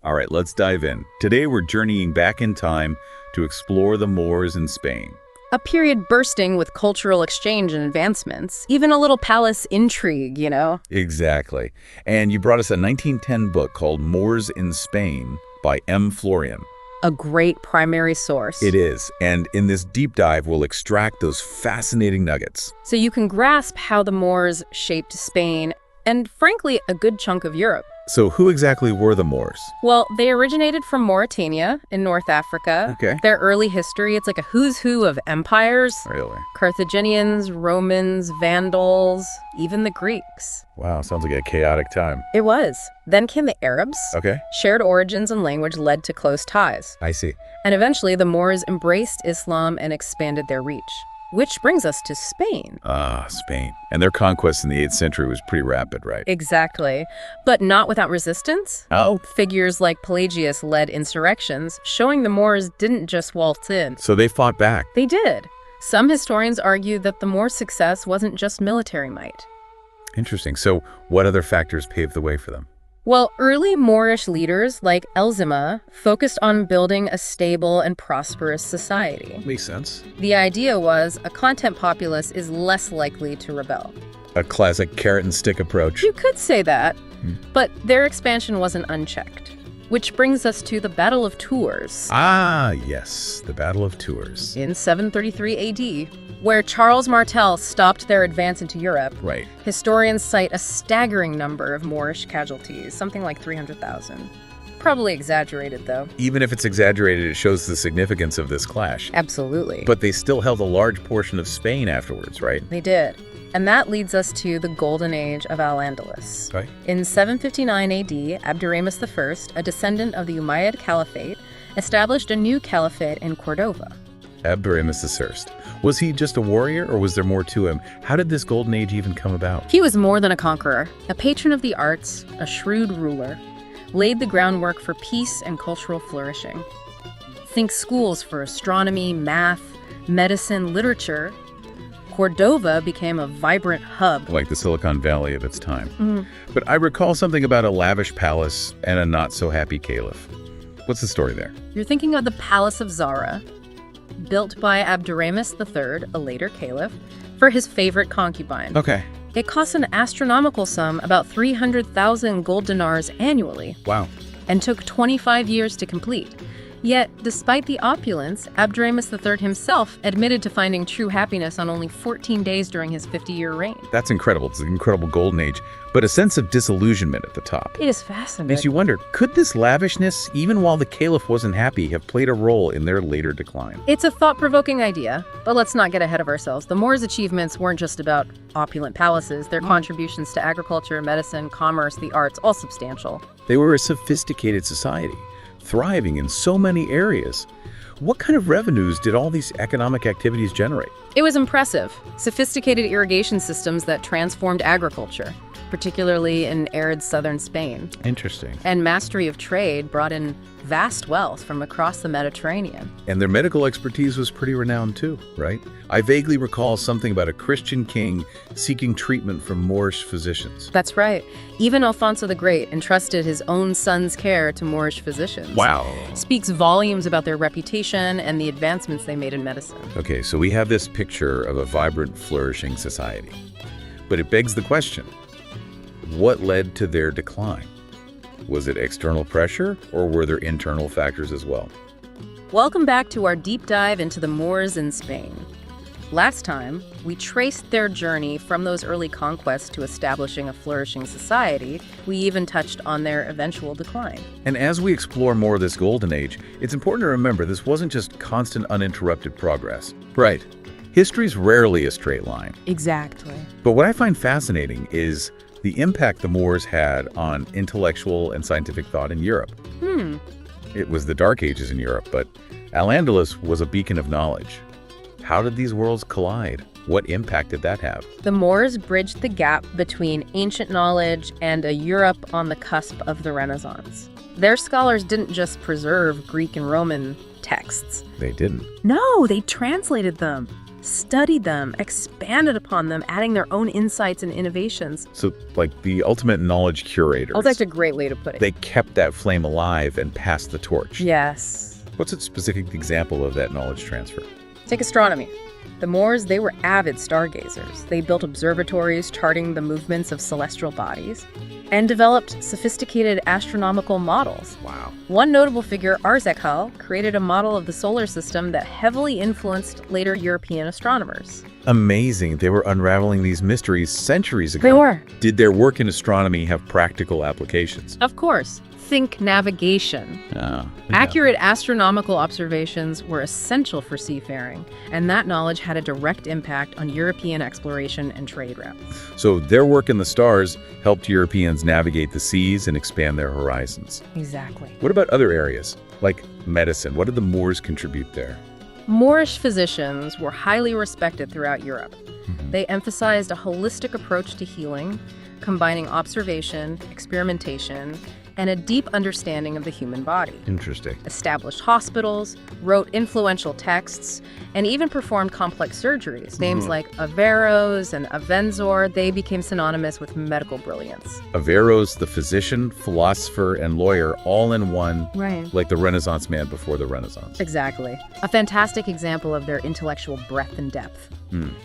All right, let's dive in. Today we're journeying back in time to explore the Moors in Spain. A period bursting with cultural exchange and advancements. Even a little palace intrigue, you know? Exactly. And you brought us a 1910 book called Moors in Spain by M. Florian. A great primary source. It is. And in this deep dive, we'll extract those fascinating nuggets. So you can grasp how the Moors shaped Spain and, frankly, a good chunk of Europe. So who exactly were the Moors? Well, they originated from Mauritania in North Africa. Okay. Their early history, it's like a who's who of empires. Really? Carthaginians, Romans, Vandals, even the Greeks. Wow, sounds like a chaotic time. It was. Then came the Arabs. Okay. Shared origins and language led to close ties. I see. And eventually, the Moors embraced Islam and expanded their reach. Which brings us to Spain. Spain. And their conquest in the 8th century was pretty rapid, right? Exactly. But not without resistance. Oh. Figures like Pelagius led insurrections, showing the Moors didn't just waltz in. So they fought back. They did. Some historians argue that the Moors' success wasn't just military might. Interesting. So what other factors paved the way for them? Well, early Moorish leaders like Elzima focused on building a stable and prosperous society. Makes sense. The idea was a content populace is less likely to rebel. A classic carrot and stick approach. You could say that, but their expansion wasn't unchecked. Which brings us to the Battle of Tours. Ah, yes, the Battle of Tours. In 733 AD, where Charles Martel stopped their advance into Europe. Right. Historians cite a staggering number of Moorish casualties, something like 300,000. Probably exaggerated, though. Even if it's exaggerated, it shows the significance of this clash. Absolutely. But they still held a large portion of Spain afterwards, right? They did. And that leads us to the Golden Age of Al-Andalus. Right. In 759 AD, Abduramus I, a descendant of the Umayyad Caliphate, established a new caliphate in Cordova. Abduramus I. Was he just a warrior, or was there more to him? How did this golden age even come about? He was more than a conqueror, a patron of the arts, a shrewd ruler, laid the groundwork for peace and cultural flourishing. Think schools for astronomy, math, medicine, literature. Cordova became a vibrant hub. Like the Silicon Valley of its time. But I recall something about a lavish palace and a not-so-happy caliph. What's the story there? You're thinking of the Palace of Zara, built by Abduramus III, a later caliph, for his favorite concubine. Okay. It cost an astronomical sum, about 300,000 gold dinars annually. Wow. And took 25 years to complete. Yet, despite the opulence, Abduramus III himself admitted to finding true happiness on only 14 days during his 50-year reign. That's incredible. It's an incredible golden age, but a sense of disillusionment at the top. It is fascinating. Makes you wonder, could this lavishness, even while the caliph wasn't happy, have played a role in their later decline? It's a thought-provoking idea, but let's not get ahead of ourselves. The Moors' achievements weren't just about opulent palaces. Their contributions to agriculture, medicine, commerce, the arts, all substantial. They were a sophisticated society, thriving in so many areas. What kind of revenues did all these economic activities generate? It was impressive. Sophisticated irrigation systems that transformed agriculture, particularly in arid southern Spain. Interesting. And mastery of trade brought in vast wealth from across the Mediterranean. And their medical expertise was pretty renowned too, right? I vaguely recall something about a Christian king seeking treatment from Moorish physicians. That's right. Even Alfonso the Great entrusted his own son's care to Moorish physicians. Wow. Speaks volumes about their reputation and the advancements they made in medicine. Okay, so we have this picture of a vibrant, flourishing society. But it begs the question, what led to their decline? Was it external pressure, or were there internal factors as well? Welcome back to our deep dive into the Moors in Spain. Last time, we traced their journey from those early conquests to establishing a flourishing society. We even touched on their eventual decline. And as we explore more of this golden age, it's important to remember this wasn't just constant, uninterrupted progress. Right. History's rarely a straight line. Exactly. But what I find fascinating is the impact the Moors had on intellectual and scientific thought in Europe. It was the Dark Ages in Europe, but Al-Andalus was a beacon of knowledge. How did these worlds collide? What impact did that have? The Moors bridged the gap between ancient knowledge and a Europe on the cusp of the Renaissance. Their scholars didn't just preserve Greek and Roman texts. They didn't. No, they translated them. studied them, expanded upon them, adding their own insights and innovations. So, like the ultimate knowledge curators. Oh, that's a great way to put it. They kept that flame alive and passed the torch. Yes. What's a specific example of that knowledge transfer? Take astronomy. The Moors, they were avid stargazers. They built observatories charting the movements of celestial bodies and developed sophisticated astronomical models. Wow. One notable figure, Arzachel, created a model of the solar system that heavily influenced later European astronomers. Amazing. They were unraveling these mysteries centuries ago. They were. Did their work in astronomy have practical applications? Of course. Think navigation. Yeah. Accurate astronomical observations were essential for seafaring, and that knowledge had a direct impact on European exploration and trade routes. So their work in the stars helped Europeans navigate the seas and expand their horizons. Exactly. What about other areas, like medicine? What did the Moors contribute there? Moorish physicians were highly respected throughout Europe. They emphasized a holistic approach to healing, combining observation, experimentation, and a deep understanding of the human body. Interesting. Established hospitals, wrote influential texts, and even performed complex surgeries. Names like Averroes and Avenzoar, they became synonymous with medical brilliance. Averroes, the physician, philosopher, and lawyer, all in one, Right. like the Renaissance man before the Renaissance. Exactly. A fantastic example of their intellectual breadth and depth.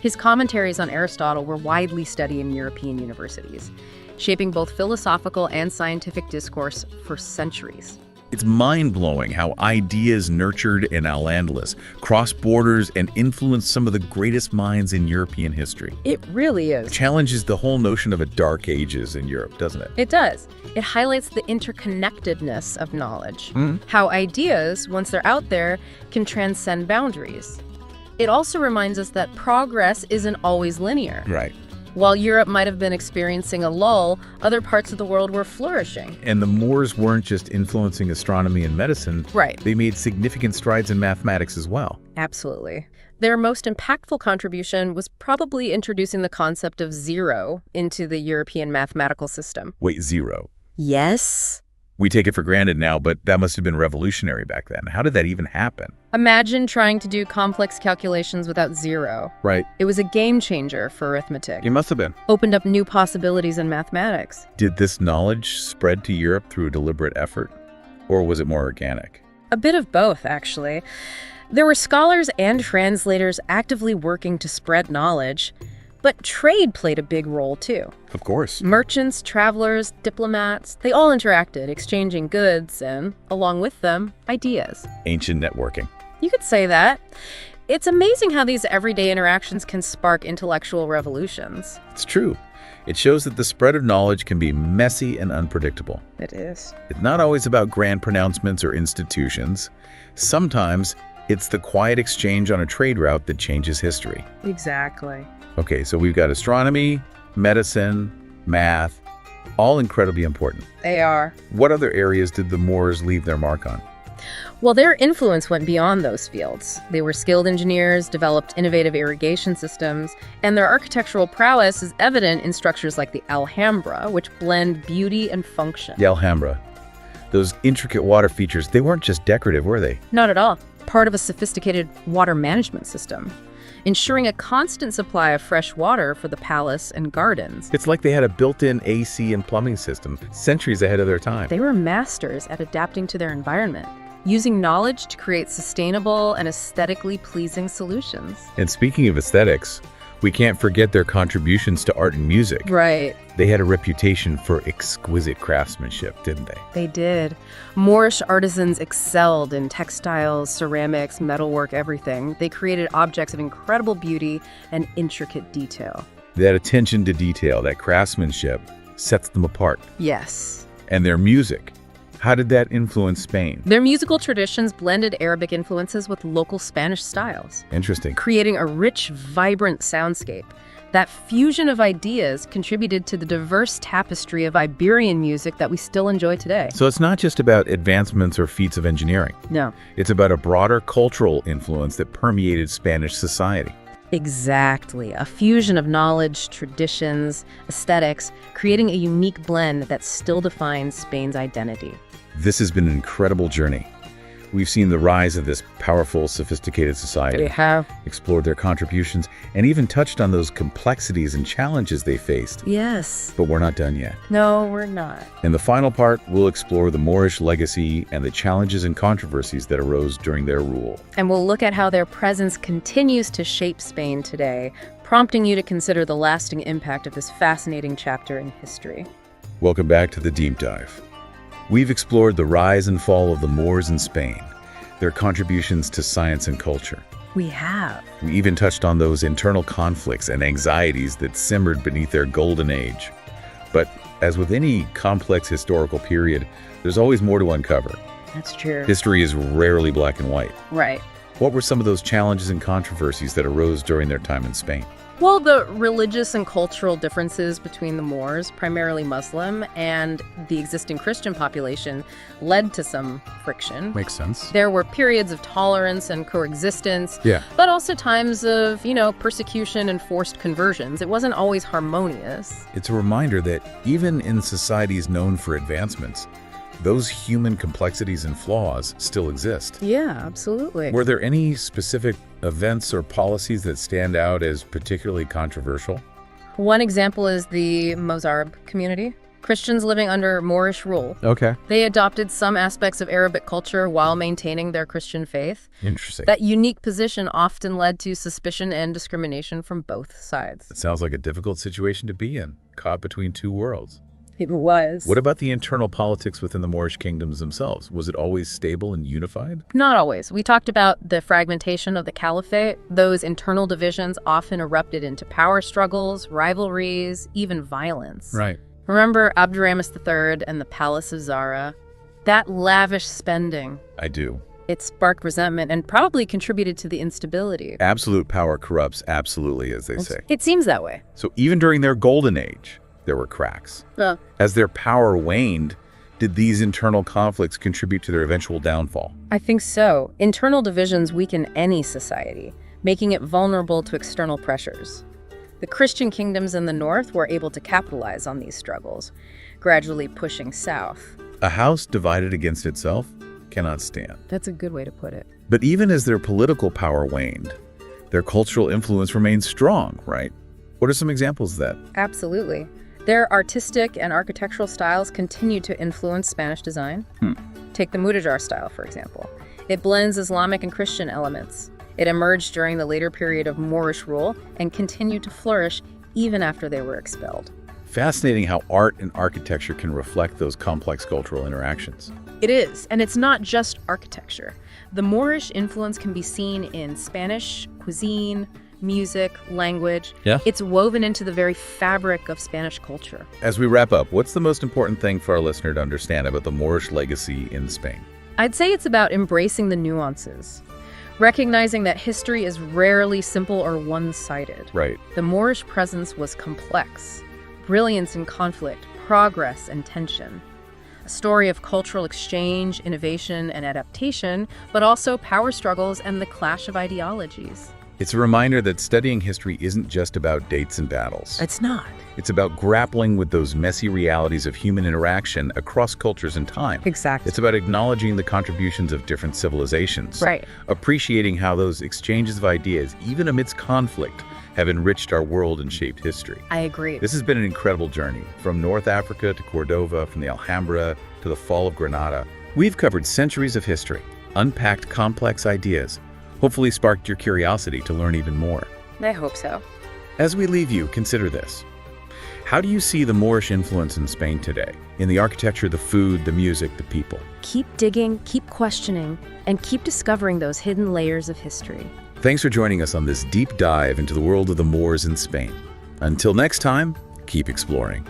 His commentaries on Aristotle were widely studied in European universities, shaping both philosophical and scientific discourse for centuries. It's mind-blowing how ideas nurtured in Al-Andalus crossed borders and influenced some of the greatest minds in European history. It really is. It challenges the whole notion of a dark ages in Europe, doesn't it? It does. It highlights the interconnectedness of knowledge, how ideas, once they're out there, can transcend boundaries. It also reminds us that progress isn't always linear. Right. While Europe might have been experiencing a lull, other parts of the world were flourishing. And the Moors weren't just influencing astronomy and medicine. Right. They made significant strides in mathematics as well. Absolutely. Their most impactful contribution was probably introducing the concept of zero into the European mathematical system. Wait, zero? Yes. We take it for granted now, but that must have been revolutionary back then. How did that even happen? Imagine trying to do complex calculations without zero. Right. It was a game changer for arithmetic. It must have been. Opened up new possibilities in mathematics. Did this knowledge spread to Europe through a deliberate effort? Or was it more organic? A bit of both, actually. There were scholars and translators actively working to spread knowledge, but trade played a big role too. Of course. Merchants, travelers, diplomats, they all interacted, exchanging goods and, along with them, ideas. Ancient networking. You could say that. It's amazing how these everyday interactions can spark intellectual revolutions. It's true. It shows that the spread of knowledge can be messy and unpredictable. It is. It's not always about grand pronouncements or institutions. Sometimes it's the quiet exchange on a trade route that changes history. Exactly. Okay, so we've got astronomy, medicine, math, all incredibly important. They are. What other areas did the Moors leave their mark on? Well, their influence went beyond those fields. They were skilled engineers, developed innovative irrigation systems, and their architectural prowess is evident in structures like the Alhambra, which blend beauty and function. The Alhambra. Those intricate water features, they weren't just decorative, were they? Not at all. Part of a sophisticated water management system, ensuring a constant supply of fresh water for the palace and gardens. It's like they had a built-in AC and plumbing system, centuries ahead of their time. They were masters at adapting to their environment, using knowledge to create sustainable and aesthetically pleasing solutions. And speaking of aesthetics, we can't forget their contributions to art and music. Right. They had a reputation for exquisite craftsmanship, didn't they? They did. Moorish artisans excelled in textiles, ceramics, metalwork, everything. They created objects of incredible beauty and intricate detail. That attention to detail, that craftsmanship, sets them apart. Yes. And their music, how did that influence Spain? Their musical traditions blended Arabic influences with local Spanish styles, Interesting. creating a rich, vibrant soundscape. That fusion of ideas contributed to the diverse tapestry of Iberian music that we still enjoy today. So it's not just about advancements or feats of engineering. No. It's about a broader cultural influence that permeated Spanish society. Exactly. A fusion of knowledge, traditions, aesthetics, creating a unique blend that still defines Spain's identity. This has been an incredible journey. We've seen the rise of this powerful, sophisticated society. We have. Explored their contributions, and even touched on those complexities and challenges they faced. Yes. But we're not done yet. No, we're not. In the final part, we'll explore the Moorish legacy and the challenges and controversies that arose during their rule. And we'll look at how their presence continues to shape Spain today, prompting you to consider the lasting impact of this fascinating chapter in history. Welcome back to the Deep Dive. We've explored the rise and fall of the Moors in Spain, their contributions to science and culture. We have. We even touched on those internal conflicts and anxieties that simmered beneath their golden age. But as with any complex historical period, there's always more to uncover. That's true. History is rarely black and white. Right. What were some of those challenges and controversies that arose during their time in Spain? Well, the religious and cultural differences between the Moors, primarily Muslim, and the existing Christian population led to some friction. Makes sense. There were periods of tolerance and coexistence, Yeah. but also times of, persecution and forced conversions. It wasn't always harmonious. It's a reminder that even in societies known for advancements, those human complexities and flaws still exist. Yeah, absolutely. Were there any specific events or policies that stand out as particularly controversial? One example is the Mozarab community. Christians living under Moorish rule. Okay. They adopted some aspects of Arabic culture while maintaining their Christian faith. Interesting. That unique position often led to suspicion and discrimination from both sides. It sounds like a difficult situation to be in, caught between two worlds. It was. What about the internal politics within the Moorish kingdoms themselves? Was it always stable and unified? Not always. We talked about the fragmentation of the caliphate. Those internal divisions often erupted into power struggles, rivalries, even violence. Right. Remember Abduramis III and the Palace of Zara? That lavish spending. I do. It sparked resentment and probably contributed to the instability. Absolute power corrupts absolutely, as they say. It seems that way. So even during their golden age, there were cracks. As their power waned, did these internal conflicts contribute to their eventual downfall? I think so. Internal divisions weaken any society, making it vulnerable to external pressures. The Christian kingdoms in the north were able to capitalize on these struggles, gradually pushing south. A house divided against itself cannot stand. That's a good way to put it. But even as their political power waned, their cultural influence remained strong, right? What are some examples of that? Absolutely. Their artistic and architectural styles continue to influence Spanish design. Take the Mudejar style, for example. It blends Islamic and Christian elements. It emerged during the later period of Moorish rule and continued to flourish even after they were expelled. Fascinating how art and architecture can reflect those complex cultural interactions. It is, and it's not just architecture. The Moorish influence can be seen in Spanish cuisine, music, language. Yeah. It's woven into the very fabric of Spanish culture. As we wrap up, what's the most important thing for our listener to understand about the Moorish legacy in Spain? I'd say it's about embracing the nuances, recognizing that history is rarely simple or one-sided. Right. The Moorish presence was complex, brilliance in conflict, progress and tension. A story of cultural exchange, innovation, and adaptation, but also power struggles and the clash of ideologies. It's a reminder that studying history isn't just about dates and battles. It's not. It's about grappling with those messy realities of human interaction across cultures and time. Exactly. It's about acknowledging the contributions of different civilizations. Right. Appreciating how those exchanges of ideas, even amidst conflict, have enriched our world and shaped history. I agree. This has been an incredible journey, from North Africa to Cordova, from the Alhambra to the fall of Granada. We've covered centuries of history, unpacked complex ideas, hopefully sparked your curiosity to learn even more. I hope so. As we leave you, consider this. How do you see the Moorish influence in Spain today? In the architecture, the food, the music, the people? Keep digging, keep questioning, and keep discovering those hidden layers of history. Thanks for joining us on this deep dive into the world of the Moors in Spain. Until next time, keep exploring.